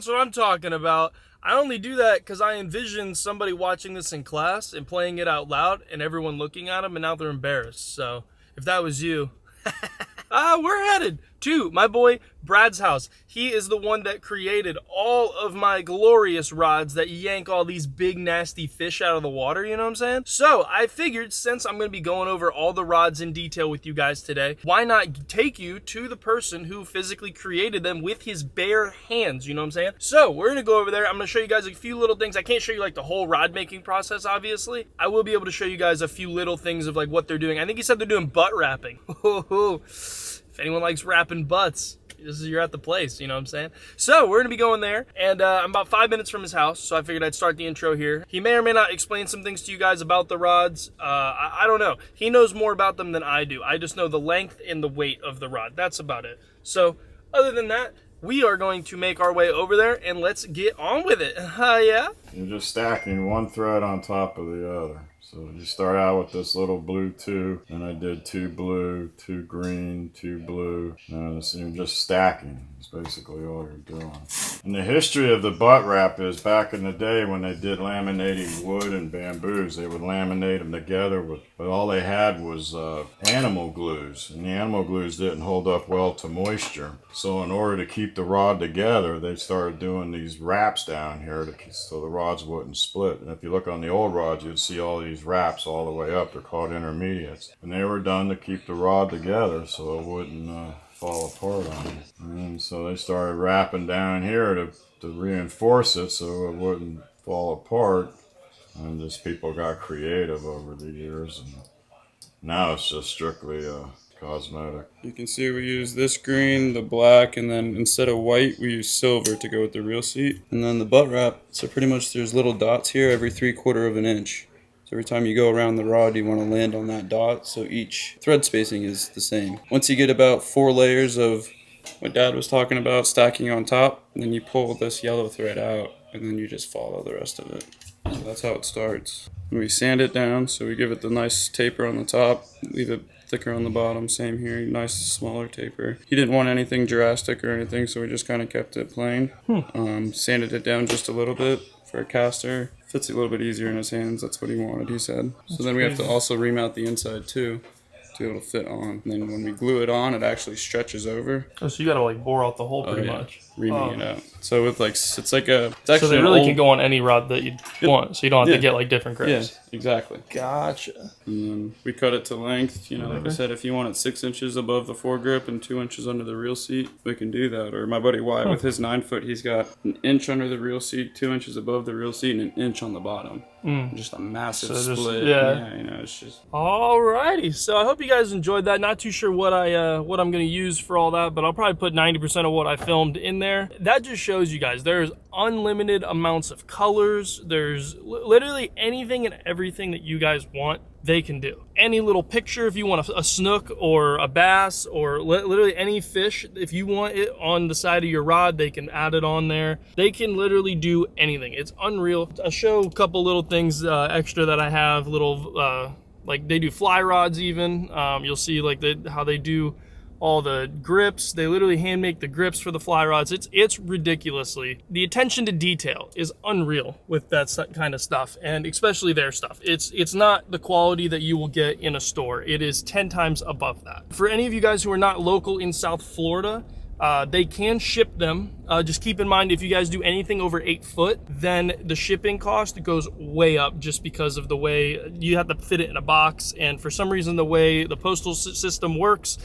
That's what I'm talking about. I only do that because I envision somebody watching this in class and playing it out loud and everyone looking at them and now they're embarrassed. So if that was you, we're headed to my boy Brad's house. He is the one that created all of my glorious rods that yank all these big nasty fish out of the water, you know what I'm saying? So I figured since I'm going to be going over all the rods in detail with you guys today, why not take you to the person who physically created them with his bare hands, you know what I'm saying? So we're going to go over there. I'm going to show you guys a few little things. I can't show you like the whole rod making process, obviously. I will be able to show you guys a few little things of like what they're doing. I think he said they're doing butt wrapping. If anyone likes wrapping butts, you're at the place, you know what I'm saying? So we're gonna be going there, and I'm about 5 minutes from his house, so I figured I'd start the intro here. He may or may not explain some things to you guys about the rods. I don't know. He knows more about them than I do. I just know the length and the weight of the rod. That's about it. So other than that, we are going to make our way over there, and let's get on with it. Yeah? You're just stacking one thread on top of the other. So you start out with this little blue 2, and I did 2 blue, 2 green, 2 blue. And you're just stacking. It's basically all you're doing. And the history of the butt wrap is back in the day when they did laminating wood and bamboos, they would laminate them together, but all they had was animal glues. And the animal glues didn't hold up well to moisture. So in order to keep the rod together, they started doing these wraps down here so the rods wouldn't split. And if you look on the old rods, you'd see all these wraps all the way up. They're called intermediates. And they were done to keep the rod together so it wouldn't fall apart on you. And so they started wrapping down here to reinforce it so it wouldn't fall apart. And just people got creative over the years. And now it's just strictly cosmetic. You can see we use this green, the black, and then instead of white, we use silver to go with the reel seat. And then the butt wrap, so pretty much there's little dots here every 3/4 of an inch. So every time you go around the rod, you want to land on that dot, so each thread spacing is the same. Once you get about 4 layers of what Dad was talking about, stacking on top, and then you pull this yellow thread out, and then you just follow the rest of it. So that's how it starts. And we sand it down, so we give it the nice taper on the top, leave it thicker on the bottom, same here, nice smaller taper. He didn't want anything drastic or anything, so we just kind of kept it plain. Sanded it down just a little bit for a caster. Fits a little bit easier in his hands, that's what he wanted, he said. So then we have to also remount the inside too, to be able to fit on. And then when we glue it on, it actually stretches over. Oh, so you gotta like bore out the hole pretty much. Reaming it out. So with like, it's actually so they really can go on any rod that you want, so you don't have to get like different grips. Yeah, exactly. Gotcha. And then we cut it to length. You know, like I said, if you want it 6 inches above the foregrip and 2 inches under the reel seat, we can do that. Or my buddy Wyatt, with his 9 foot, he's got 1 inch under the reel seat, 2 inches above the reel seat, and 1 inch on the bottom. Just a massive split. Yeah, you know, it's just. Alrighty, so I hope you guys enjoyed that. Not too sure what I'm gonna use for all that, but I'll probably put 90% of what I filmed in there. That just shows you guys there's unlimited amounts of colors. There's literally anything and everything that you guys want, they can do. Any little picture, if you want a snook or a bass or literally any fish, if you want it on the side of your rod, they can add it on there. They can literally do anything. It's unreal. I'll show a couple little things extra that I have, little like they do fly rods even. You'll see like how they do all the grips. They literally hand make the grips for the fly rods. It's ridiculously, the attention to detail is unreal with that kind of stuff, and especially their stuff. It's not the quality that you will get in a store. It is 10 times above that. For any of you guys who are not local in South Florida, they can ship them. Just keep in mind, if you guys do anything over 8 foot, then the shipping cost goes way up just because of the way you have to fit it in a box. And for some reason, the way the postal system works,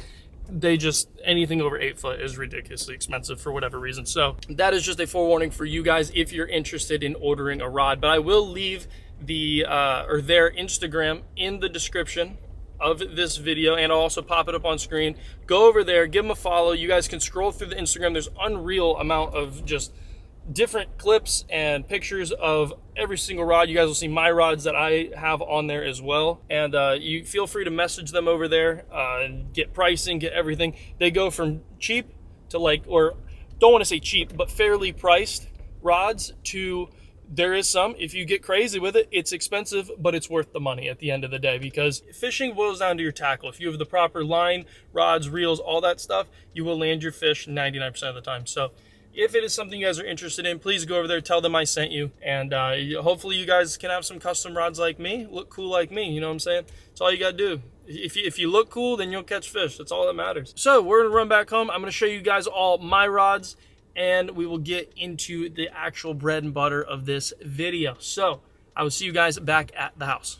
anything over 8 foot is ridiculously expensive for whatever reason. So that is just a forewarning for you guys if you're interested in ordering a rod. But I will leave their Instagram in the description of this video, and I'll also pop it up on screen. Go over there, give them a follow. You guys can scroll through the Instagram. There's unreal amount of just different clips and pictures of every single rod. You guys will see my rods that I have on there as well, and you feel free to message them over there and get pricing, get everything. They go from cheap to or don't want to say cheap, but fairly priced rods to there is some, if you get crazy with it, it's expensive, but it's worth the money at the end of the day, because fishing boils down to your tackle. If you have the proper line, rods, reels, all that stuff, you will land your fish 99% of the time. So If it is something you guys are interested in, please go over there, tell them I sent you, and hopefully you guys can have some custom rods like me, look cool like me, you know what I'm saying? That's all you gotta do. If you look cool, then you'll catch fish. That's all that matters. So we're gonna run back home. I'm gonna show you guys all my rods, and we will get into the actual bread and butter of this video. So I will see you guys back at the house.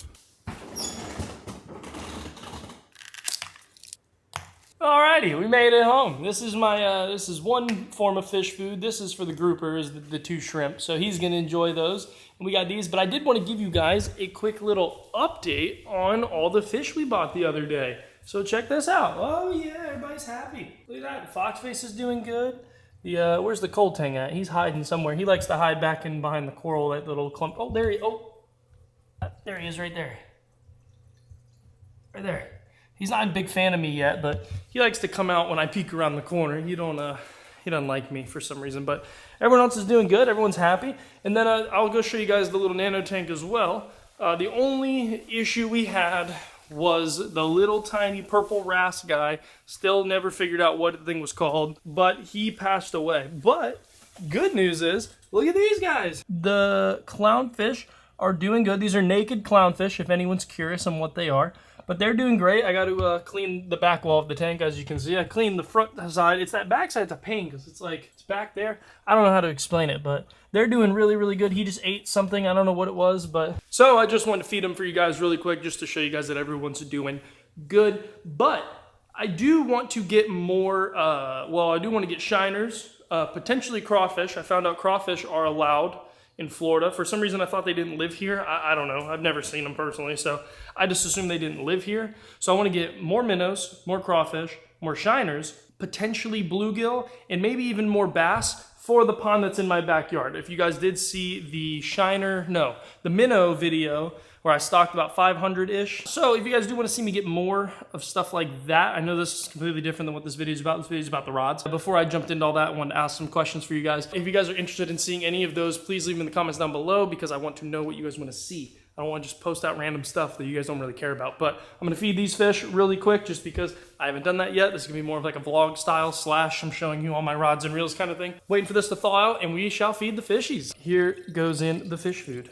Alrighty, we made it home. This is my this is one form of fish food. This is for the groupers, the 2 shrimp. So he's gonna enjoy those. And we got these, but I did want to give you guys a quick little update on all the fish we bought the other day. So check this out. Oh yeah, everybody's happy. Look at that. Foxface is doing good. The where's the cold tang at? He's hiding somewhere. He likes to hide back in behind the coral, that little clump. Oh, there he is right there. Right there. He's not a big fan of me yet, but he likes to come out when I peek around the corner. He doesn't like me for some reason, but everyone else is doing good. Everyone's happy. And then I'll go show you guys the little nano tank as well. The only issue we had was the little tiny purple wrasse guy. Still never figured out what the thing was called, but he passed away. But good news is, look at these guys. The clownfish are doing good. These are naked clownfish, if anyone's curious on what they are. But they're doing great. I got to clean the back wall of the tank, as you can see. I cleaned the front side. It's that back side's a pain because it's like, it's back there. I don't know how to explain it, but they're doing really, really good. He just ate something. I don't know what it was, but... So I just wanted to feed them for you guys really quick just to show you guys that everyone's doing good. But I do want to get more, well, I do want to get shiners, potentially crawfish. I found out crawfish are allowed in Florida. For some reason, I thought they didn't live here. I don't know. I've never seen them personally, so I just assumed they didn't live here. So I want to get more minnows, more crawfish, more shiners, potentially bluegill, and maybe even more bass for the pond that's in my backyard. If you guys did see the minnow video where I stocked about 500-ish. So if you guys do want to see me get more of stuff like that, I know this is completely different than what this video is about. This video is about the rods. Before I jumped into all that, I wanted to ask some questions for you guys. If you guys are interested in seeing any of those, please leave them in the comments down below because I want to know what you guys want to see. I don't want to just post out random stuff that you guys don't really care about. But I'm going to feed these fish really quick just because I haven't done that yet. This is going to be more of like a vlog style / I'm showing you all my rods and reels kind of thing. Waiting for this to thaw out and we shall feed the fishies. Here goes in the fish food.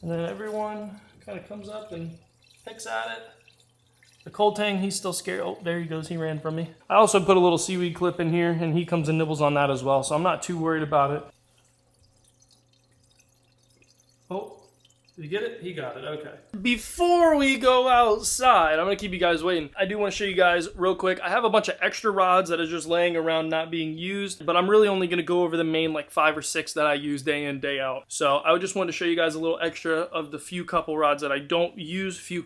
And then everyone kind of comes up and picks at it. The cold tang, he's still scared. Oh, there he goes. He ran from me. I also put a little seaweed clip in here, and he comes and nibbles on that as well, so I'm not too worried about it. Oh, did he get it? He got it. Okay. Before we go outside, I'm going to keep you guys waiting. I do want to show you guys real quick. I have a bunch of extra rods that are just laying around not being used, but I'm really only going to go over the main like 5 or 6 that I use day in, day out. So I just wanted to show you guys a little extra of the few couple rods that I don't use, few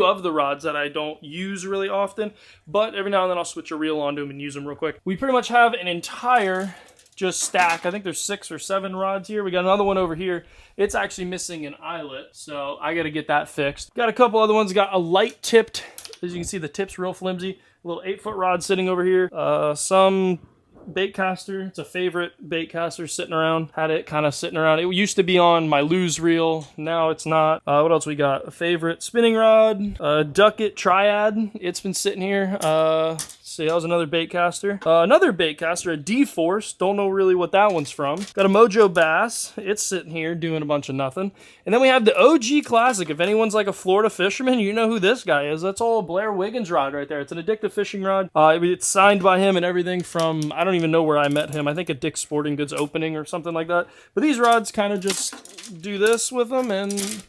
of the rods that I don't use really often, but every now and then I'll switch a reel onto them and use them real quick. We pretty much have an entire just stack. I think there's 6 or 7 rods here. We got another one over here. It's actually missing an eyelet, so I got to get that fixed. Got a couple other ones. Got a light tipped, as you can see, the tip's real flimsy. A little 8-foot rod sitting over here. Some Baitcaster. It's a favorite Baitcaster sitting around. Had it kind of sitting around. It used to be on my lose reel. Now it's not. What else we got? A favorite spinning rod. Ducket Triad. It's been sitting here. See, that was another Baitcaster. Another Baitcaster, a D-Force. Don't know really what that one's from. Got a Mojo Bass. It's sitting here doing a bunch of nothing. And then we have the OG Classic. If anyone's like a Florida fisherman, you know who this guy is. That's all Blair Wiggins rod right there. It's an addictive fishing rod. It's signed by him and everything from, I don't even know where I met him. I think at Dick's Sporting Goods opening or something like that. But these rods kind of just do this with them and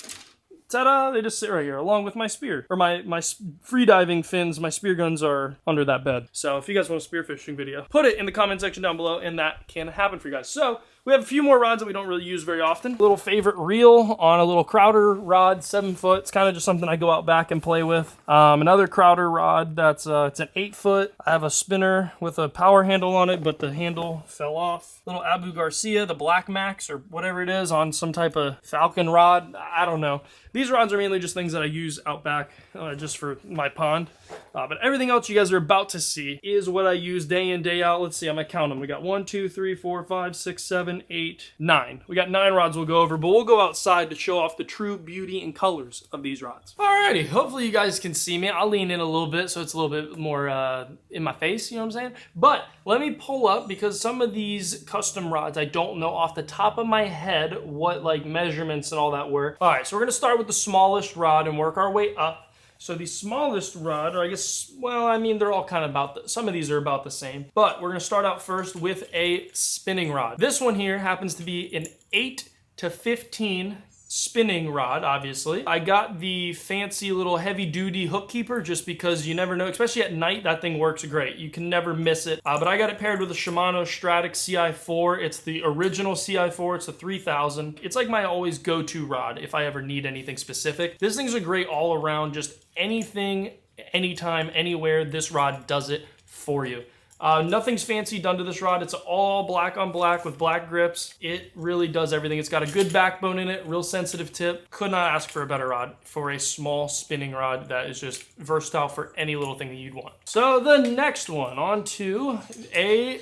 ta-da, they just sit right here along with my spear. Or my free diving fins, my spear guns are under that bed. So if you guys want a spearfishing video, put it in the comment section down below and that can happen for you guys. So we have a few more rods that we don't really use very often. Little favorite reel on a little Crowder rod, 7 foot. It's kind of just something I go out back and play with. Another Crowder rod that's it's an 8 foot. I have a spinner with a power handle on it, but the handle fell off. Little Abu Garcia, the Black Max or whatever it is, on some type of Falcon rod. I don't know. These rods are mainly just things that I use out back just for my pond. But everything else you guys are about to see is what I use day in, day out. Let's see, I'm gonna count them. We got 1, 2, 3, 4, 5, 6, 7, 7, 8, 9. We got 9 rods we'll go over, but we'll go outside to show off the true beauty and colors of these rods. Alrighty, hopefully you guys can see me. I'll lean in a little bit so it's a little bit more in my face, you know what I'm saying? But let me pull up, because some of these custom rods, I don't know off the top of my head what like measurements and all that were. All right, so we're gonna start with the smallest rod and work our way up. So the smallest rod, or I guess, well, I mean, they're all kind of about, some of these are about the same, but we're gonna start out first with a spinning rod. This one here happens to be an 8 to 15 spinning rod, obviously. I got the fancy little heavy duty hook keeper just because you never know, especially at night, that thing works great. You can never miss it. But I got it paired with a Shimano Stratic CI4. It's the original CI4, it's a 3000. It's like my always go-to rod if I ever need anything specific. This thing's a great all around, just anything, anytime, anywhere, this rod does it for you. Nothing's fancy done to this rod. It's all black on black with black grips. It really does everything. It's got a good backbone in it, real sensitive tip. Could not ask for a better rod for a small spinning rod that is just versatile for any little thing that you'd want. So the next one, on to a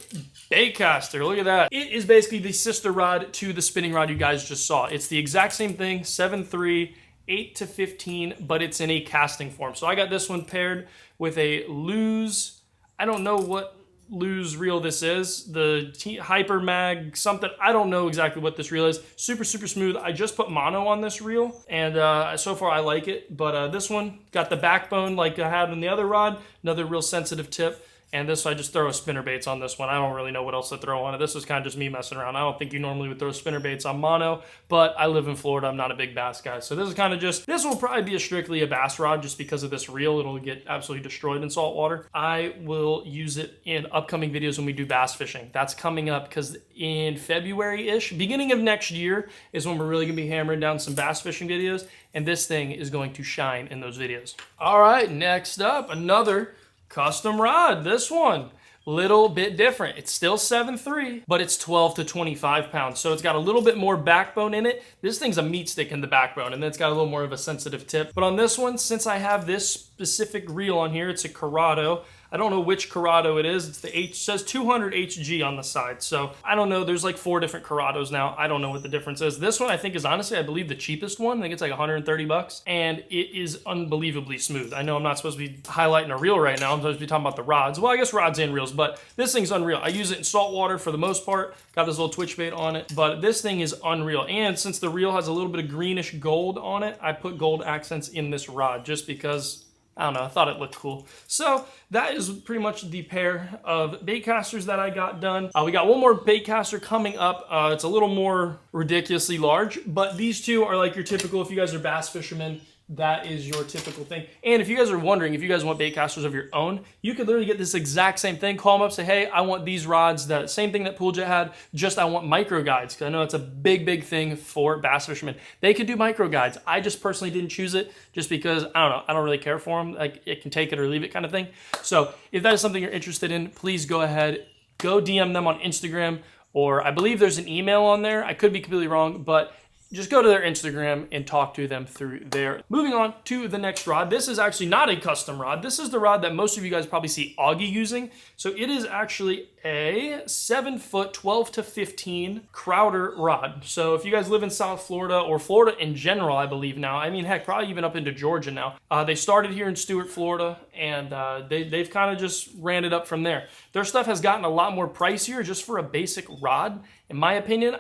Baitcaster. Look at that. It is basically the sister rod to the spinning rod you guys just saw. It's the exact same thing, 7.3, 8 to 15, but it's in a casting form. So I got this one paired with a Lose, I don't know what Lose reel this is, the Hyper Mag something, I don't know exactly what this reel is. Super smooth. I just put mono on this reel, and so far I like it, but this one got the backbone like I had in the other rod, another real sensitive tip. And this, I just throw a spinner baits on this one. I don't really know what else to throw on it. This was kind of just me messing around. I don't think you normally would throw spinner baits on mono, but I live in Florida. I'm not a big bass guy. So this is kind of just, this will probably be strictly a bass rod just because of this reel. It'll get absolutely destroyed in salt water. I will use it in upcoming videos when we do bass fishing. That's coming up because in February-ish, beginning of next year is when we're really gonna be hammering down some bass fishing videos. And this thing is going to shine in those videos. All right, next up, another custom rod. This one, little bit different. It's still 7.3, but it's 12 to 25 pounds. So it's got a little bit more backbone in it. This thing's a meat stick in the backbone, and then it's got a little more of a sensitive tip. But on this one, since I have this specific reel on here, it's a Corrado. I don't know which Corrado it is. It's the H, says 200 HG on the side. So I don't know. There's like 4 different Corrados now. I don't know what the difference is. This one I think is honestly, I believe the cheapest one. I think it's like 130 bucks, and it is unbelievably smooth. I know I'm not supposed to be highlighting a reel right now. I'm supposed to be talking about the rods. Well, I guess rods and reels, but this thing's unreal. I use it in salt water for the most part. Got this little twitch bait on it, but this thing is unreal. And since the reel has a little bit of greenish gold on it, I put gold accents in this rod just because, I don't know, I thought it looked cool. So that is pretty much the pair of baitcasters that I got done. We got one more baitcaster coming up. It's a little more ridiculously large, but these two are like your typical, if you guys are bass fishermen, that is your typical thing. And if you guys are wondering, if you guys want baitcasters of your own, you could literally get this exact same thing. Call them up, say, hey, I want these rods, that same thing that Pool Jet had, just I want micro guides, because I know it's a big thing for bass fishermen. They could do micro guides. I just personally didn't choose it just because, I don't know, I don't really care for them. Like, it can take it or leave it kind of thing. So if that is something you're interested in, please go ahead, go DM them on Instagram, or I believe there's an email on there. I could be completely wrong, but just go to their Instagram and talk to them through there. Moving on to the next rod. This is actually not a custom rod. This is the rod that most of you guys probably see Augie using. So it is actually a 7-foot, 12 to 15 Crowder rod. So if you guys live in South Florida, or Florida in general, I believe now, I mean, heck, probably even up into Georgia now. They started here in Stuart, Florida, and they've kind of just ran it up from there. Their stuff has gotten a lot more pricier just for a basic rod. In my opinion,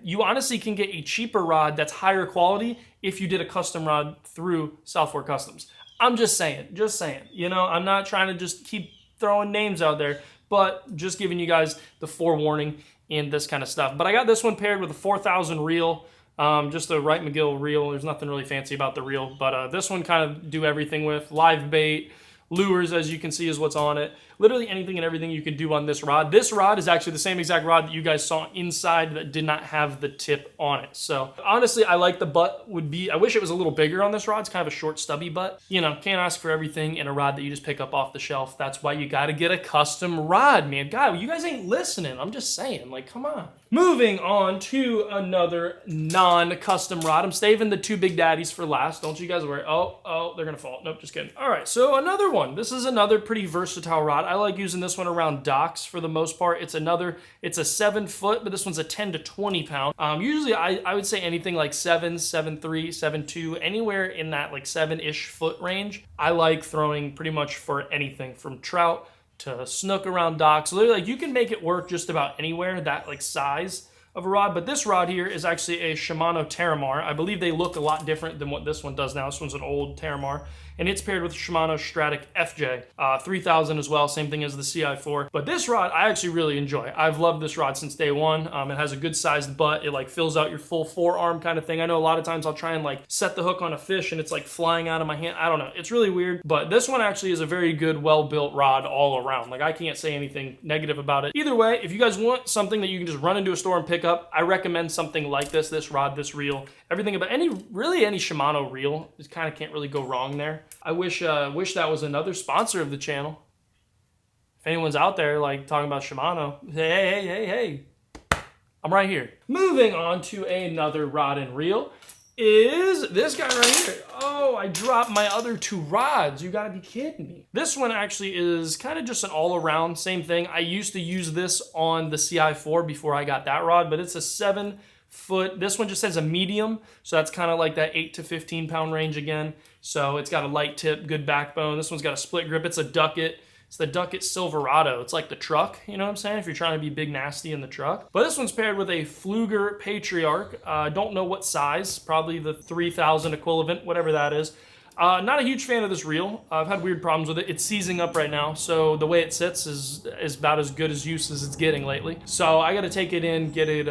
you honestly can get a cheaper rod that's higher quality if you did a custom rod through South Florida Customs. I'm just saying. You know, I'm not trying to just keep throwing names out there, but just giving you guys the forewarning in this kind of stuff. But I got this one paired with a 4000 reel, just a Wright McGill reel. There's nothing really fancy about the reel, but this one kind of do everything with live bait, lures, as you can see, is what's on it. Literally anything and everything you can do on this rod. This rod is actually the same exact rod that you guys saw inside that did not have the tip on it. So honestly, I like the butt would be, I wish it was a little bigger on this rod. It's kind of a short stubby butt. You know, can't ask for everything in a rod that you just pick up off the shelf. That's why you got to get a custom rod, man. God, you guys ain't listening. I'm just saying, like, come on. Moving on to another non-custom rod. I'm saving the two big daddies for last. Don't you guys worry. Oh, they're gonna fall. Nope, just kidding. All right, so another one. This is another pretty versatile rod. I like using this one around docks for the most part. It's a 7 foot, but this one's a 10 to 20 pound. Usually I would say anything like 7, 7.3, 7.2, anywhere in that like 7-ish foot range. I like throwing pretty much for anything from trout to snook around docks. So like you can make it work just about anywhere, that like size of a rod. But this rod here is actually a Shimano Terramar. I believe they look a lot different than what this one does now. This one's an old Terramar, and it's paired with Shimano Stratic FJ 3000 as well, same thing as the CI4. But this rod I actually really enjoy. I've loved this rod since day one. It has a good sized butt. It like fills out your full forearm kind of thing. I know a lot of times I'll try and like set the hook on a fish and it's like flying out of my hand. I don't know, it's really weird, but this one actually is a very good, well-built rod all around. Like I can't say anything negative about it. Either way, if you guys want something that you can just run into a store and pick up, I recommend something like this rod, this reel. Everything about really any Shimano reel, just kind of can't really go wrong there. I wish that was another sponsor of the channel. If anyone's out there like talking about Shimano, hey, I'm right here. Moving on to another rod and reel is this guy right here. Oh, I dropped my other two rods. You gotta be kidding me. This one actually is kind of just an all-around same thing. I used to use this on the CI4 before I got that rod, but it's a 7 foot. This one just says a medium, so that's kind of like that 8 to 15 pound range again. So it's got a light tip, good backbone. This one's got a split grip. It's a Ducket. It's the Ducket Silverado. It's like the truck, you know what I'm saying? If you're trying to be big nasty in the truck. But this one's paired with a Pflueger Patriarch. Don't know what size, probably the 3000 equivalent, whatever that is. Not a huge fan of this reel. I've had weird problems with it. It's seizing up right now, so the way it sits is about as good as use as it's getting lately. So I gotta take it in, get it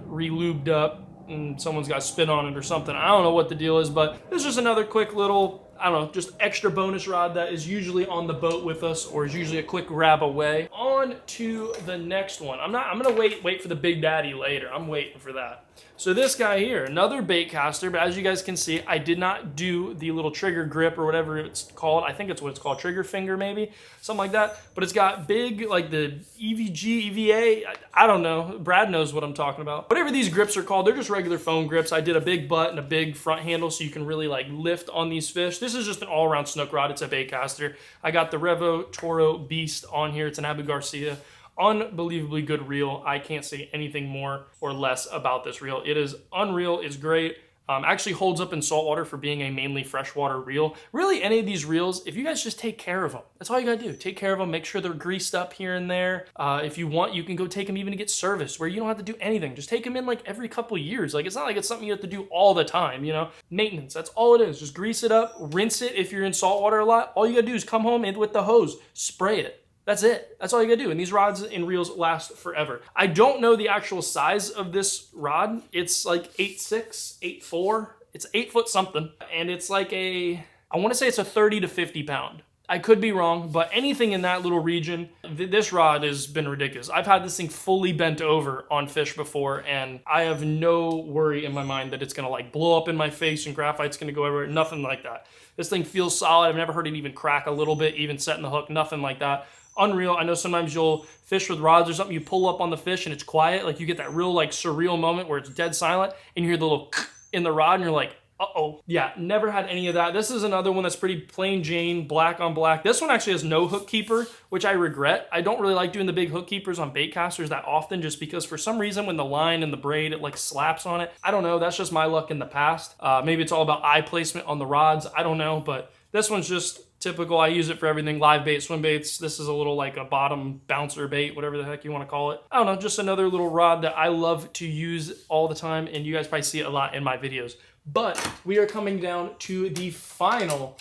re-lubed up, and someone's got to spin on it or something. I don't know what the deal is, but this is just another quick little, I don't know, just extra bonus rod that is usually on the boat with us or is usually a quick grab away. On to the next one. I'm gonna wait for the big daddy later. I'm waiting for that. So this guy here, another Baitcaster, but as you guys can see, I did not do the little trigger grip or whatever it's called. I think it's what it's called, trigger finger maybe, something like that. But it's got big, like the EVG, EVA, I don't know. Brad knows what I'm talking about. Whatever these grips are called, they're just regular foam grips. I did a big butt and a big front handle so you can really like lift on these fish. This is just an all-around snook rod. It's a Baitcaster. I got the Revo Toro Beast on here. It's an Abu Garcia. Unbelievably good reel. I can't say anything more or less about this reel. It is unreal. It's great. Actually holds up in saltwater for being a mainly freshwater reel. Really, any of these reels, if you guys just take care of them, that's all you gotta do. Take care of them, make sure they're greased up here and there. If you want, you can go take them even to get serviced where you don't have to do anything. Just take them in like every couple years. Like it's not like it's something you have to do all the time, you know? Maintenance, that's all it is. Just grease it up, rinse it if you're in saltwater a lot. All you gotta do is come home and with the hose, spray it. That's it. That's all you gotta do. And these rods and reels last forever. I don't know the actual size of this rod. It's like 8'6", 8'4". It's 8 foot something. And it's like I wanna say it's a 30 to 50 pound. I could be wrong, but anything in that little region, this rod has been ridiculous. I've had this thing fully bent over on fish before, and I have no worry in my mind that it's gonna like blow up in my face and graphite's gonna go everywhere, nothing like that. This thing feels solid. I've never heard it even crack a little bit, even setting the hook, nothing like that. Unreal. I know sometimes you'll fish with rods or something, you pull up on the fish and it's quiet, like you get that real like surreal moment where it's dead silent and you hear the little in the rod and you're like, uh-oh. Yeah, never had any of that. This is another one that's pretty plain Jane, black on black. This one actually has no hook keeper, which I regret. I don't really like doing the big hook keepers on Baitcasters that often just because for some reason when the line and the braid, it like slaps on it. I don't know, that's just my luck in the past. Maybe it's all about eye placement on the rods, I don't know, but this one's just typical. I use it for everything, live bait, swim baits. This is a little like a bottom bouncer bait, whatever the heck you want to call it. I don't know, just another little rod that I love to use all the time, and you guys probably see it a lot in my videos. But we are coming down to the final,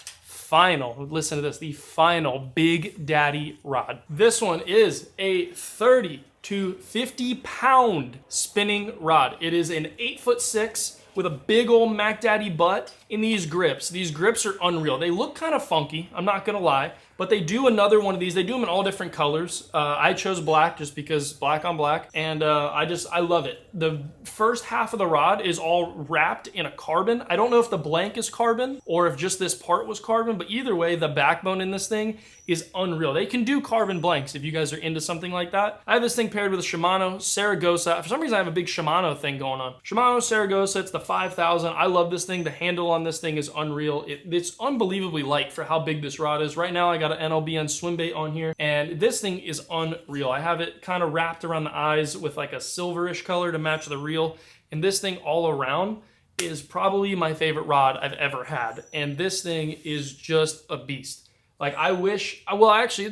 listen to this, the final Big Daddy rod. This one is a 30 to 50 pound spinning rod. It is an 8'6" with a big old Mac Daddy butt in these grips. These grips are unreal. They look kind of funky, I'm not gonna lie, But they do another one of these. They do them in all different colors. I chose black just because black on black. And I love it. The first half of the rod is all wrapped in a carbon. I don't know if the blank is carbon or if just this part was carbon, but either way, the backbone in this thing is unreal. They can do carbon blanks if you guys are into something like that. I have this thing paired with a Shimano Saragossa. For some reason, I have a big Shimano thing going on. Shimano Saragossa, it's the 5000. I love this thing. The handle on this thing is unreal. It's unbelievably light for how big this rod is. Right now, I got an NLBN swim bait on here, and this thing is unreal. I have it kind of wrapped around the eyes with like a silverish color to match the reel, and this thing all around is probably my favorite rod I've ever had, and this thing is just a beast. Like, I wish, well, actually,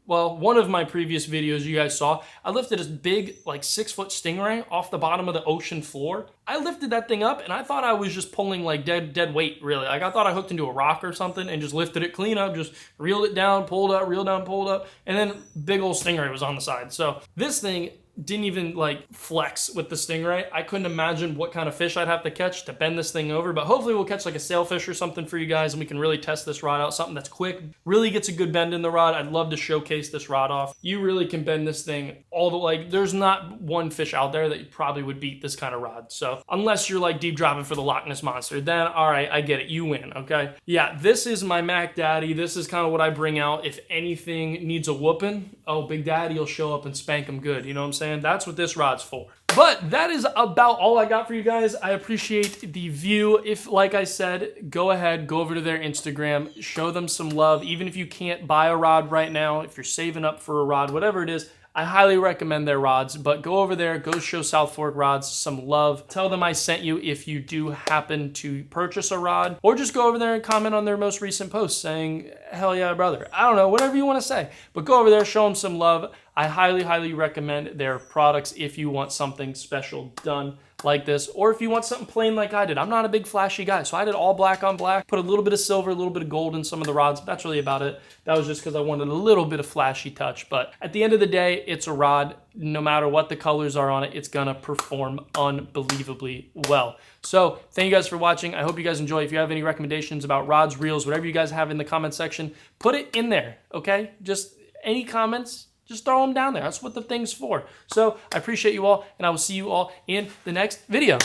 one of my previous videos you guys saw, I lifted this big, like 6-foot stingray off the bottom of the ocean floor. I lifted that thing up, and I thought I was just pulling like dead weight, really. Like, I thought I hooked into a rock or something and just lifted it clean up, just reeled it down, pulled up, reeled down, pulled up, and then big old stingray was on the side. So this thing didn't even like flex with the stingray. I couldn't imagine what kind of fish I'd have to catch to bend this thing over, but hopefully we'll catch like a sailfish or something for you guys, and we can really test this rod out, something that's quick, really gets a good bend in the rod. I'd love to showcase this rod off. You really can bend this thing all the, like, there's not one fish out there that probably would beat this kind of rod. So unless you're like deep dropping for the Loch Ness Monster, then all right, I get it, you win, okay? Yeah, this is my Mac Daddy. This is kind of what I bring out if anything needs a whooping. Oh, Big Daddy will show up and spank him good, you know what I'm saying? That's what this rod's for. But that is about all I got for you guys. I appreciate the view. If, like I said, go ahead, go over to their Instagram, show them some love. Even if you can't buy a rod right now, if you're saving up for a rod, whatever it is, I highly recommend their rods. But go over there, go show South Fork Rods some love. Tell them I sent you if you do happen to purchase a rod. Or just go over there and comment on their most recent post saying, hell yeah, brother. I don't know, whatever you want to say. But go over there, show them some love. I highly recommend their products if you want something special done like this, or if you want something plain like I did. I'm not a big flashy guy, so I did all black on black, put a little bit of silver, a little bit of gold in some of the rods. That's really about it. That was just because I wanted a little bit of flashy touch, but at the end of the day, it's a rod. No matter what the colors are on it, it's gonna perform unbelievably well. So thank you guys for watching. I hope you guys enjoy. If you have any recommendations about rods, reels, whatever you guys have in the comment section, put it in there, okay? Just any comments, just throw them down there. That's what the thing's for. So I appreciate you all, and I will see you all in the next video.